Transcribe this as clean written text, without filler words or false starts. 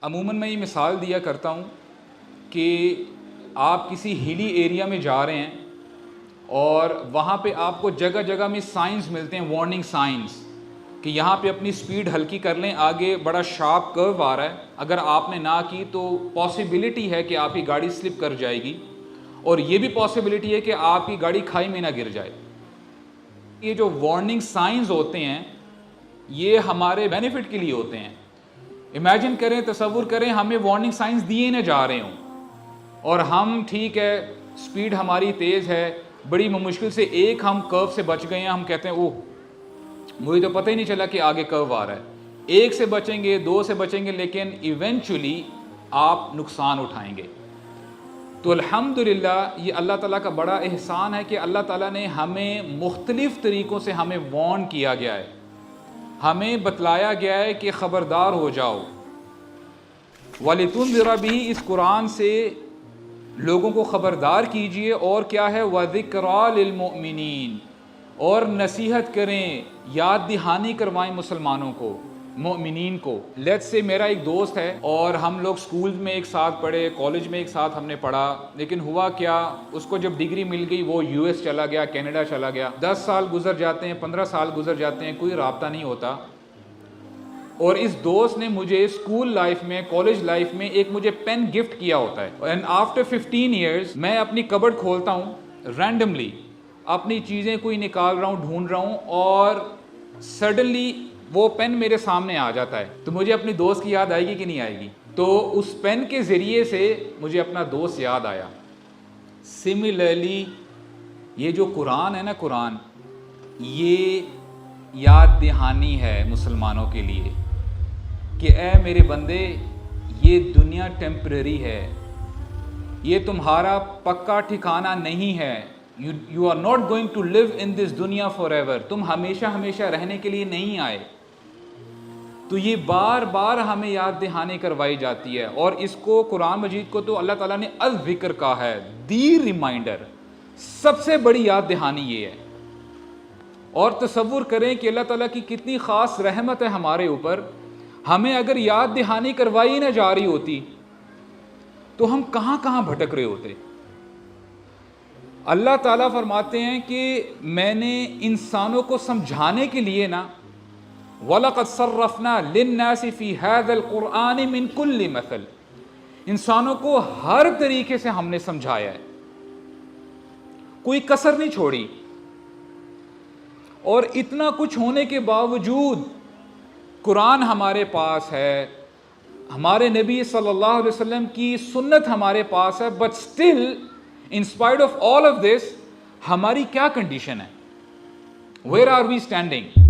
عموماً میں یہ مثال دیا کرتا ہوں کہ آپ کسی ہیلی ایریا میں جا رہے ہیں اور وہاں پہ آپ کو جگہ جگہ میں سائنز ملتے ہیں، وارننگ سائنز، کہ یہاں پہ اپنی سپیڈ ہلکی کر لیں، آگے بڑا شارپ کرو آ رہا ہے، اگر آپ نے نہ کی تو پاسبلٹی ہے کہ آپ کی گاڑی سلپ کر جائے گی، اور یہ بھی پاسبلٹی ہے کہ آپ کی گاڑی کھائی میں نہ گر جائے۔ یہ جو وارننگ سائنز ہوتے ہیں یہ ہمارے بینیفٹ کے لیے ہوتے ہیں۔ امیجن کریں، تصور کریں ہمیں وارننگ سائنز دیے نہ جا رہے ہوں اور ہم ٹھیک ہے سپیڈ ہماری تیز ہے، بڑی مشکل سے ایک ہم کرو سے بچ گئے ہیں، ہم کہتے ہیں اوہ مجھے تو پتہ ہی نہیں چلا کہ آگے کرو آ رہا ہے۔ ایک سے بچیں گے، دو سے بچیں گے، لیکن ایونچولی آپ نقصان اٹھائیں گے۔ تو الحمدللہ یہ اللہ تعالیٰ کا بڑا احسان ہے کہ اللہ تعالیٰ نے ہمیں مختلف طریقوں سے ہمیں وارن کیا گیا ہے، ہمیں بتلایا گیا ہے کہ خبردار ہو جاؤ۔ وَلِتُنذِرَ بِهِ، اس قرآن سے لوگوں کو خبردار کیجئے، اور کیا ہے وَذِكْرَى لِلْمُؤْمِنِينَ، اور نصیحت کریں، یاد دہانی کروائیں مسلمانوں کو، مؤمنین کو۔ لیٹس سے میرا ایک دوست ہے اور ہم لوگ سکول میں ایک ساتھ پڑھے، کالج میں ایک ساتھ ہم نے پڑھا، لیکن ہوا کیا اس کو جب ڈگری مل گئی وہ یو ایس چلا گیا، کینیڈا چلا گیا، 10 سال گزر جاتے ہیں، 15 سال گزر جاتے ہیں، کوئی رابطہ نہیں ہوتا۔ اور اس دوست نے مجھے اسکول لائف میں، کالج لائف میں ایک مجھے پین گفٹ کیا ہوتا ہے، اینڈ آفٹر 15 ایئرز میں اپنی کبڈ کھولتا ہوں رینڈملی، اپنی چیزیں کوئی نکال رہا ہوں، ڈھونڈ رہا ہوں، اور سڈنلی وہ پین میرے سامنے آ جاتا ہے، تو مجھے اپنی دوست کی یاد آئے گی کہ نہیں آئے گی؟ تو اس پین کے ذریعے سے مجھے اپنا دوست یاد آیا۔ سملرلی یہ جو قرآن ہے نا، قرآن یہ یاد دہانی ہے مسلمانوں کے لیے کہ اے میرے بندے، یہ دنیا ٹیمپرری ہے، یہ تمہارا پکا ٹھکانہ نہیں ہے، you are not going to live in this دنیا forever، تم ہمیشہ ہمیشہ رہنے کے لیے نہیں آئے۔ تو یہ بار بار ہمیں یاد دہانی کروائی جاتی ہے، اور اس کو قرآن مجید کو تو اللہ تعالیٰ نے الذکر کہا ہے، دی ریمائنڈر، سب سے بڑی یاد دہانی یہ ہے۔ اور تصور کریں کہ اللہ تعالیٰ کی کتنی خاص رحمت ہے ہمارے اوپر، ہمیں اگر یاد دہانی کروائی نہ جا رہی ہوتی تو ہم کہاں کہاں بھٹک رہے ہوتے۔ اللہ تعالیٰ فرماتے ہیں کہ میں نے انسانوں کو سمجھانے کے لیے نا، وَلَقَدْ صَرَّفْنَا لِلنَّاسِ فِي هَذَا الْقُرْآنِ مِنْ كُلِّ مَثَلٍ، انسانوں کو ہر طریقے سے ہم نے سمجھایا ہے، کوئی کسر نہیں چھوڑی۔ اور اتنا کچھ ہونے کے باوجود قرآن ہمارے پاس ہے، ہمارے نبی صلی اللہ علیہ وسلم کی سنت ہمارے پاس ہے، but still in spite of all of this ہماری کیا کنڈیشن ہے؟ Where are we standing?